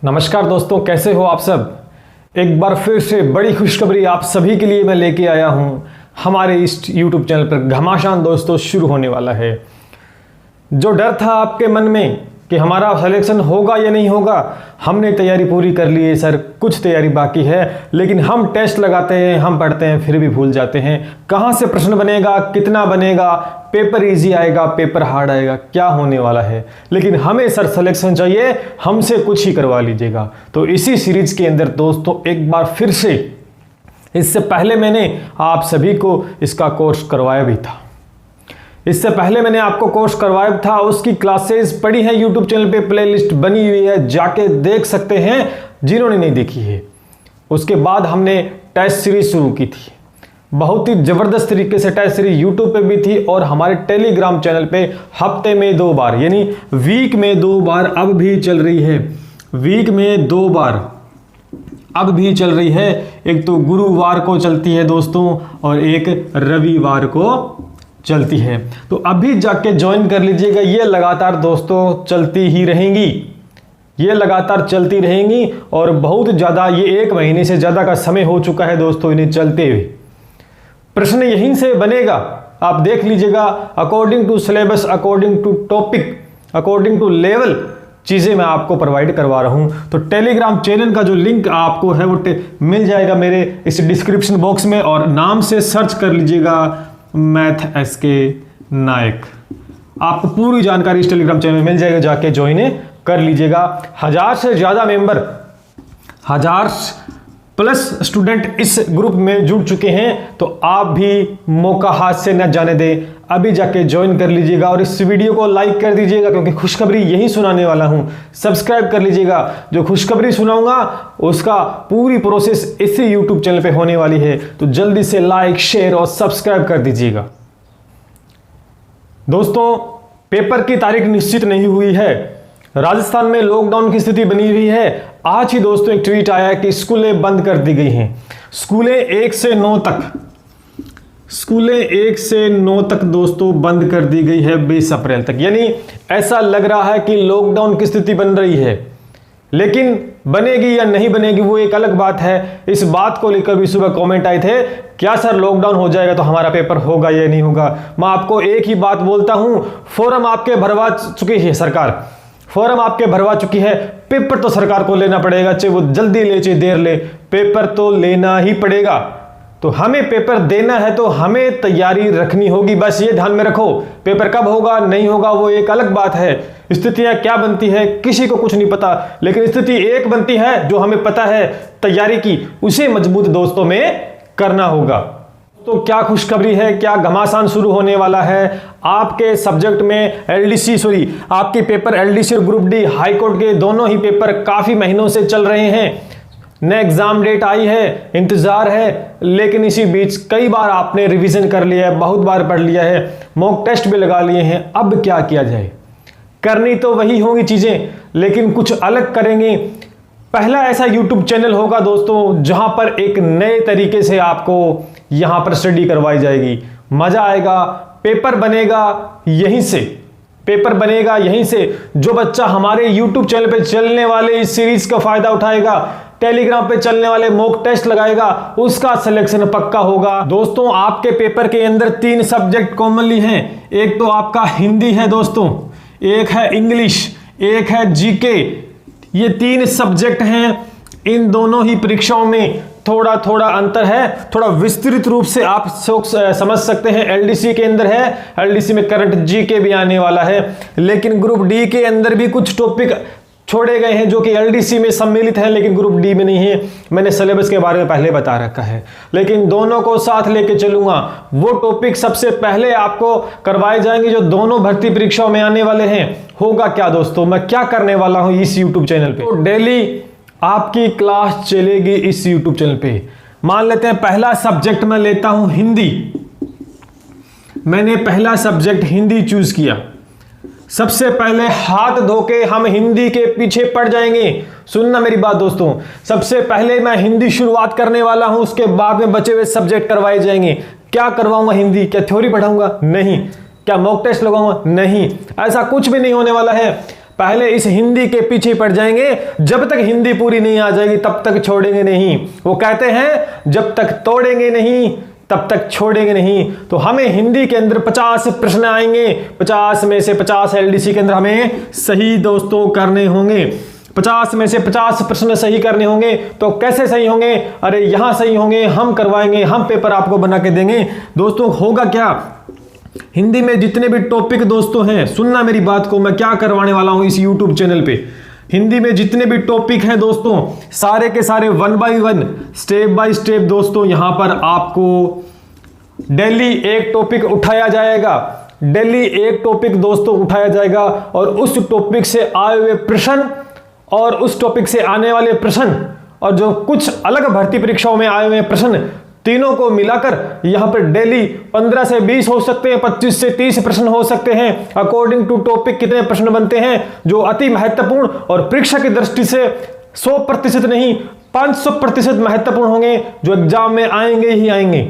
नमस्कार दोस्तों, कैसे हो आप सब। एक बार फिर से बड़ी खुशखबरी आप सभी के लिए मैं लेके आया हूं। हमारे इस YouTube चैनल पर घमासान दोस्तों शुरू होने वाला है। जो डर था आपके मन में कि हमारा सिलेक्शन होगा या नहीं होगा, हमने तैयारी पूरी कर ली है सर, कुछ तैयारी बाकी है। लेकिन हम टेस्ट लगाते हैं, हम पढ़ते हैं, फिर भी भूल जाते हैं। कहाँ से प्रश्न बनेगा, कितना बनेगा, पेपर इजी आएगा, पेपर हार्ड आएगा, क्या होने वाला है। लेकिन हमें सर सिलेक्शन चाहिए, हमसे कुछ ही करवा लीजिएगा। तो इसी सीरीज के अंदर दोस्तों एक बार फिर से, इससे पहले मैंने आप सभी को इसका कोर्स करवाया भी था। इससे पहले मैंने आपको कोर्स करवाया था, उसकी क्लासेस पड़ी हैं यूट्यूब चैनल पे, प्लेलिस्ट बनी हुई है, जाके देख सकते हैं जिन्होंने नहीं देखी है। उसके बाद हमने टेस्ट सीरीज शुरू की थी, बहुत ही ज़बरदस्त तरीके से टेस्ट सीरीज यूट्यूब पे भी थी और हमारे टेलीग्राम चैनल पे हफ्ते में 2 बार यानी वीक में 2 बार अब भी चल रही है। वीक में 2 बार अब भी चल रही है। एक तो गुरुवार को चलती है दोस्तों और एक रविवार को चलती है। तो अभी जाके ज्वाइन कर लीजिएगा। ये लगातार दोस्तों चलती ही रहेंगी, ये लगातार चलती रहेंगी और बहुत ज़्यादा, ये 1 महीने से ज़्यादा का समय हो चुका है दोस्तों इन्हें चलते हुए। प्रश्न यहीं से बनेगा, आप देख लीजिएगा। According to syllabus, according to topic, according to level चीज़ें मैं आपको प्रोवाइड करवा रहा हूं। तो टेलीग्राम चैनल का जो लिंक आपको है वो मिल जाएगा मेरे इस डिस्क्रिप्शन बॉक्स में, और नाम से सर्च कर लीजिएगा मैथ SK नायक। आपको पूरी जानकारी इस टेलीग्राम चैनल में मिल जाएगा, जाके ज्वाइन कर लीजिएगा। 1000 से ज़्यादा मेंबर, 1000+ स्टूडेंट इस ग्रुप में जुड़ चुके हैं। तो आप भी मौका हाथ से न जाने दें, अभी जाके ज्वाइन कर लीजिएगा और इस वीडियो को लाइक कर दीजिएगा, क्योंकि खुशखबरी यही सुनाने वाला हूं। सब्सक्राइब कर लीजिएगा, जो खुशखबरी सुनाऊंगा उसका पूरी प्रोसेस इसी यूट्यूब चैनल पे होने वाली है। तो जल्दी से लाइक, शेयर और सब्सक्राइब कर दीजिएगा। दोस्तों, पेपर की तारीख निश्चित नहीं हुई है। राजस्थान में लॉकडाउन की स्थिति बनी हुई है। आज ही दोस्तों एक ट्वीट आया है कि स्कूलें बंद कर दी गई हैं। स्कूलें 1 से 9 तक, स्कूलें 1 से 9 तक दोस्तों बंद कर दी गई है 20 अप्रैल तक। यानी ऐसा लग रहा है कि लॉकडाउन की स्थिति बन रही है, लेकिन बनेगी या नहीं बनेगी वो एक अलग बात है। इस बात को लेकर भी सुबह कमेंट आए थे, क्या सर लॉकडाउन हो जाएगा तो हमारा पेपर होगा या नहीं होगा। मैं आपको एक ही बात बोलता हूं, फॉर्म आपके भरवा चुकी है सरकार, फॉर्म आपके भरवा चुकी है। पेपर तो सरकार को लेना पड़ेगा, चाहे वो जल्दी ले चाहे देर ले, पेपर तो लेना ही पड़ेगा। तो हमें पेपर देना है तो हमें तैयारी रखनी होगी। बस ये ध्यान में रखो, पेपर कब होगा नहीं होगा वो एक अलग बात है। स्थितियां क्या बनती है किसी को कुछ नहीं पता, लेकिन स्थिति एक बनती है जो हमें पता है तैयारी की, उसे मजबूत दोस्तों में करना होगा। तो क्या खुशखबरी है, क्या घमासान शुरू होने वाला है। आपके सब्जेक्ट में आपके पेपर LDC और ग्रुप डी हाईकोर्ट के दोनों ही पेपर काफी महीनों से चल रहे हैं। नए एग्जाम डेट आई है, इंतजार है, लेकिन इसी बीच कई बार आपने रिवीजन कर लिया है, बहुत बार पढ़ लिया है, मॉक टेस्ट भी लगा लिए हैं। अब क्या किया जाए, करनी तो वही होंगी चीजें, लेकिन कुछ अलग करेंगे। पहला ऐसा यूट्यूब चैनल होगा दोस्तों जहां पर एक नए तरीके से आपको यहां पर स्टडी करवाई जाएगी, मजा आएगा। पेपर बनेगा यहीं से, पेपर बनेगा यहीं से। जो बच्चा हमारे यूट्यूब चैनल पे चलने वाले इस सीरीज का फायदा उठाएगा, टेलीग्राम पे चलने वाले मॉक टेस्ट लगाएगा, उसका सिलेक्शन पक्का होगा। दोस्तों, आपके पेपर के अंदर 3 सब्जेक्ट कॉमनली हैं। एक तो आपका हिंदी है दोस्तों, एक है इंग्लिश, एक है GK। ये 3 सब्जेक्ट हैं। इन दोनों ही परीक्षाओं में थोड़ा थोड़ा अंतर है, थोड़ा विस्तृत रूप से आप समझ सकते हैं। LDC के अंदर है, LDC में करंट GK भी आने वाला है, लेकिन ग्रुप D के अंदर भी कुछ टॉपिक छोड़े गए हैं जो कि LDC में सम्मिलित है, लेकिन ग्रुप D में नहीं है। मैंने सिलेबस के बारे में पहले बता रखा है, लेकिन दोनों को साथ लेके चलूंगा। वो टॉपिक सबसे पहले आपको करवाए जाएंगे जो दोनों भर्ती परीक्षाओं में आने वाले हैं। होगा क्या दोस्तों, मैं क्या करने वाला हूं इस यूट्यूब चैनल पे, तो डेली आपकी क्लास चलेगी इस यूट्यूब चैनल पे। मान लेते हैं पहला सब्जेक्ट मैं लेता हूं हिंदी, मैंने पहला सब्जेक्ट हिंदी चूज किया। सबसे पहले हाथ धो के हम हिंदी के पीछे पड़ जाएंगे। सुनना मेरी बात दोस्तों, सबसे पहले मैं हिंदी शुरुआत करने वाला हूं, उसके बाद में बचे हुए सब्जेक्ट करवाए जाएंगे। क्या करवाऊंगा हिंदी, क्या थ्योरी पढ़ाऊंगा? नहीं। क्या मॉक टेस्ट लगाऊंगा? नहीं, ऐसा कुछ भी नहीं होने वाला है। पहले इस हिंदी के पीछे पड़ जाएंगे। जब तक हिंदी पूरी नहीं आ जाएगी तब तक छोड़ेंगे नहीं। वो कहते हैं जब तक तोड़ेंगे नहीं तब तक छोड़ेंगे नहीं। तो हमें हिंदी के अंदर 50 प्रश्न आएंगे, 50 में से 50 एलडीसी के अंदर हमें सही दोस्तों करने होंगे। 50 में से 50 प्रश्न सही करने होंगे। तो कैसे सही होंगे? अरे यहां सही होंगे, हम करवाएंगे, हम पेपर आपको बना के देंगे। दोस्तों होगा क्या, हिंदी में जितने भी टॉपिक दोस्तों हैं, सुनना मेरी बात को, मैं क्या करवाने वाला हूं इस यूट्यूब चैनल पे। हिंदी में जितने भी टॉपिक हैं दोस्तों, सारे के सारे 1 बाय 1 स्टेप बाय स्टेप दोस्तों यहां पर आपको डेली एक टॉपिक उठाया जाएगा। डेली एक टॉपिक दोस्तों उठाया जाएगा और उस टॉपिक से आए हुए प्रश्न और उस टॉपिक से आने वाले प्रश्न और जो कुछ अलग भर्ती परीक्षाओं में आए हुए प्रश्न, तीनों को मिलाकर यहां पर डेली 15 से 20 हो सकते हैं, 25 से 30 प्रश्न हो सकते हैं। अकॉर्डिंग टू टॉपिक कितने प्रश्न बनते हैं जो अति महत्वपूर्ण और परीक्षा की दृष्टि से 100% नहीं 500% महत्वपूर्ण होंगे, जो एग्जाम में आएंगे ही आएंगे।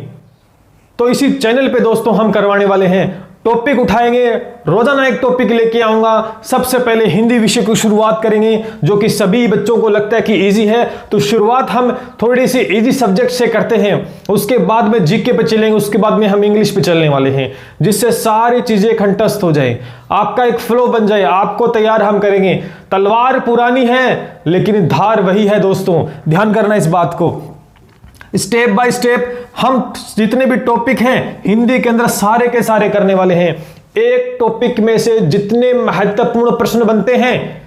तो इसी चैनल पे दोस्तों हम करवाने वाले हैं, टॉपिक उठाएंगे, रोजाना एक टॉपिक लेके आऊंगा। सबसे पहले हिंदी विषय की शुरुआत करेंगे, जो कि सभी बच्चों को लगता है कि इजी है, तो शुरुआत हम थोड़ी सी इजी सब्जेक्ट से करते हैं। उसके बाद में जीके पे चलेंगे, उसके बाद में हम इंग्लिश पे चलने वाले हैं, जिससे सारी चीजें कंठस्थ हो जाए, आपका एक फ्लो बन जाए, आपको तैयार हम करेंगे। तलवार पुरानी है लेकिन धार वही है दोस्तों, ध्यान करना इस बात को। स्टेप बाय स्टेप हम जितने भी टॉपिक हैं हिंदी के अंदर सारे के सारे करने वाले हैं। एक टॉपिक में से जितने महत्वपूर्ण प्रश्न बनते हैं,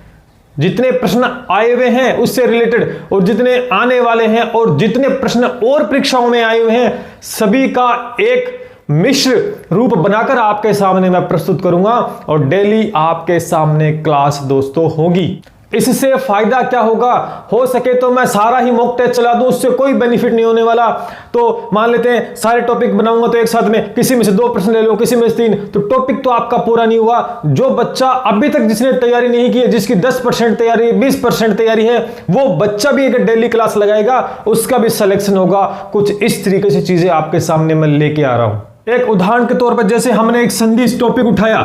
जितने प्रश्न आए हुए हैं उससे रिलेटेड और जितने आने वाले हैं और जितने प्रश्न और परीक्षाओं में आए हुए हैं, सभी का एक मिश्र रूप बनाकर आपके सामने मैं प्रस्तुत करूंगा और डेली आपके सामने क्लास दोस्तों होगी। इससे फायदा क्या होगा, हो सके तो मैं सारा ही मॉक टेस्ट चला दूं, उससे कोई बेनिफिट नहीं होने वाला। तो मान लेते हैं सारे टॉपिक बनाऊंगा तो एक साथ में किसी में से 2 प्रश्न ले लो, किसी में से 3, तो टॉपिक तो आपका पूरा नहीं हुआ। जो बच्चा अभी तक जिसने तैयारी नहीं की है, जिसकी 10% तैयारी है, 20% तैयारी है, वो बच्चा भी एक डेली क्लास लगाएगा, उसका भी सिलेक्शन होगा। कुछ इस तरीके से चीजें आपके सामने मैं लेके आ रहा हूं। एक उदाहरण के तौर पर जैसे हमने एक संधि टॉपिक उठाया,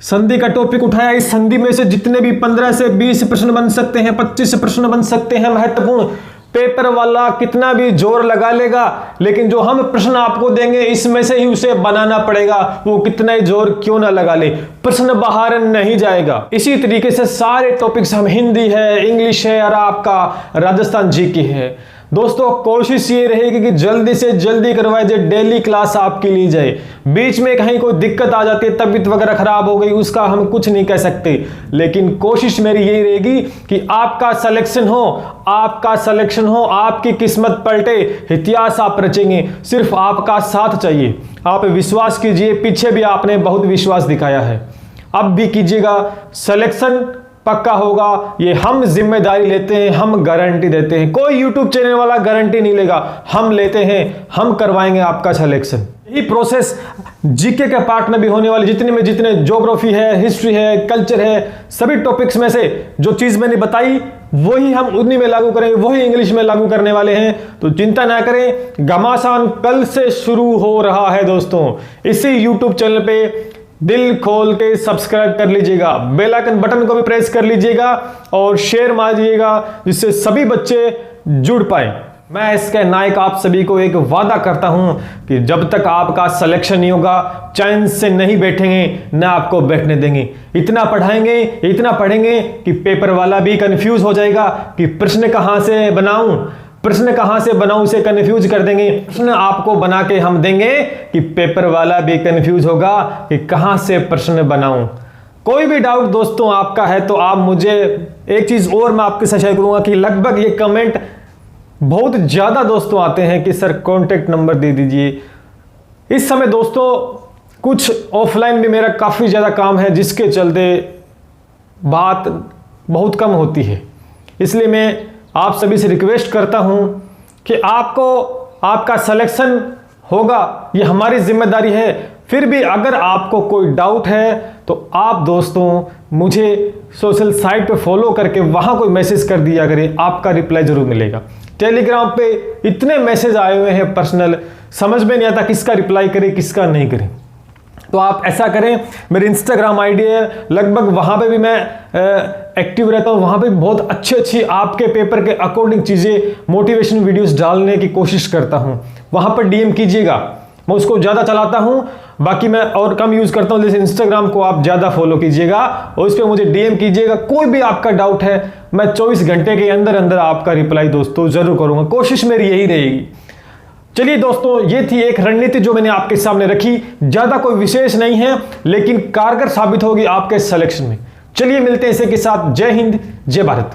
संधि का टॉपिक उठाया, इस संधि में से जितने भी 15 से 20 प्रश्न बन सकते हैं, 25 प्रश्न बन सकते हैं महत्वपूर्ण। पेपर वाला कितना भी जोर लगा लेगा, लेकिन जो हम प्रश्न आपको देंगे इसमें से ही उसे बनाना पड़ेगा, वो कितना ही जोर क्यों ना लगा ले, प्रश्न बाहर नहीं जाएगा। इसी तरीके से सारे टॉपिक्स हम, हिंदी है, इंग्लिश है और आपका राजस्थान जीके है। दोस्तों कोशिश ये रहेगी कि जल्दी से जल्दी करवाए जाए, डेली क्लास आपकी ली जाए। बीच में कहीं कोई दिक्कत आ जाती है, तबीयत वगैरह खराब हो गई, उसका हम कुछ नहीं कह सकते, लेकिन कोशिश मेरी यही रहेगी कि आपका सिलेक्शन हो, आपका सिलेक्शन हो, आपकी किस्मत पलटे, इतिहास आप रचेंगे। सिर्फ आपका साथ चाहिए, आप विश्वास कीजिए, पीछे भी आपने बहुत विश्वास दिखाया है, अब भी कीजिएगा। सिलेक्शन पक्का होगा, ये हम जिम्मेदारी लेते हैं, हम गारंटी देते हैं। कोई यूट्यूब चैनल वाला गारंटी नहीं लेगा, हम लेते हैं, हम करवाएंगे आपका सिलेक्शन। यही प्रोसेस जीके के पार्ट में भी होने वाली, जितने ज्योग्राफी है, हिस्ट्री है, कल्चर है, सभी टॉपिक्स में से जो चीज मैंने बताई वही हम उन्हीं में लागू करेंगे, वही इंग्लिश में लागू करने वाले हैं। तो चिंता ना करें, घमासान कल से शुरू हो रहा है दोस्तों। इसी यूट्यूब चैनल पे दिल खोल के सब्सक्राइब कर लीजिएगा, बेल आइकन बटन को भी प्रेस कर लीजिएगा और शेयर मारिएगा, जिससे सभी बच्चे जुड़ पाए। मैं इसके नायक आप सभी को एक वादा करता हूं कि जब तक आपका सिलेक्शन नहीं होगा, चैन से नहीं बैठेंगे, ना आपको बैठने देंगे। इतना पढ़ाएंगे, इतना पढ़ेंगे कि पेपर वाला भी कंफ्यूज हो जाएगा कि प्रश्न कहां से बनाऊं, प्रश्न कहां से बनाऊं, उसे कंफ्यूज कर देंगे। प्रश्न आपको बना के हम देंगे कि पेपर वाला भी कंफ्यूज होगा कि कहां से प्रश्न बनाऊं। कोई भी डाउट दोस्तों आपका है तो आप मुझे, एक चीज और मैं आपके साथ शेयर करूंगा कि लगभग ये कमेंट बहुत ज्यादा दोस्तों आते हैं कि सर कॉन्टेक्ट नंबर दे दीजिए। इस समय दोस्तों कुछ ऑफलाइन भी मेरा काफी ज्यादा काम है, जिसके चलते बात बहुत कम होती है। इसलिए मैं आप सभी से रिक्वेस्ट करता हूं कि आपको आपका सिलेक्शन होगा, ये हमारी जिम्मेदारी है। फिर भी अगर आपको कोई डाउट है तो आप दोस्तों मुझे सोशल साइट पे फॉलो करके वहां कोई मैसेज कर दिया करें, आपका रिप्लाई जरूर मिलेगा। टेलीग्राम पे इतने मैसेज आए हुए हैं पर्सनल, समझ में नहीं आता किसका रिप्लाई करें किसका नहीं करें। तो आप ऐसा करें, मेरी इंस्टाग्राम आईडी है, लगभग वहाँ पे भी मैं एक्टिव रहता हूँ। वहाँ पे बहुत अच्छी आपके पेपर के अकॉर्डिंग चीज़ें, मोटिवेशन वीडियोस डालने की कोशिश करता हूँ। वहाँ पर डीएम कीजिएगा, मैं उसको ज़्यादा चलाता हूँ, बाकी मैं और कम यूज़ करता हूँ। जैसे इंस्टाग्राम को आप ज़्यादा फॉलो कीजिएगा और उस पर मुझे डीएम कीजिएगा। कोई भी आपका डाउट है, मैं 24 घंटे के अंदर अंदर आपका रिप्लाई दोस्तों ज़रूर करूँगा, कोशिश मेरी यही रहेगी। चलिए दोस्तों, ये थी एक रणनीति जो मैंने आपके सामने रखी। ज़्यादा कोई विशेष नहीं है, लेकिन कारगर साबित होगी आपके सिलेक्शन में। चलिए मिलते हैं इसी के साथ। जय हिंद, जय भारत।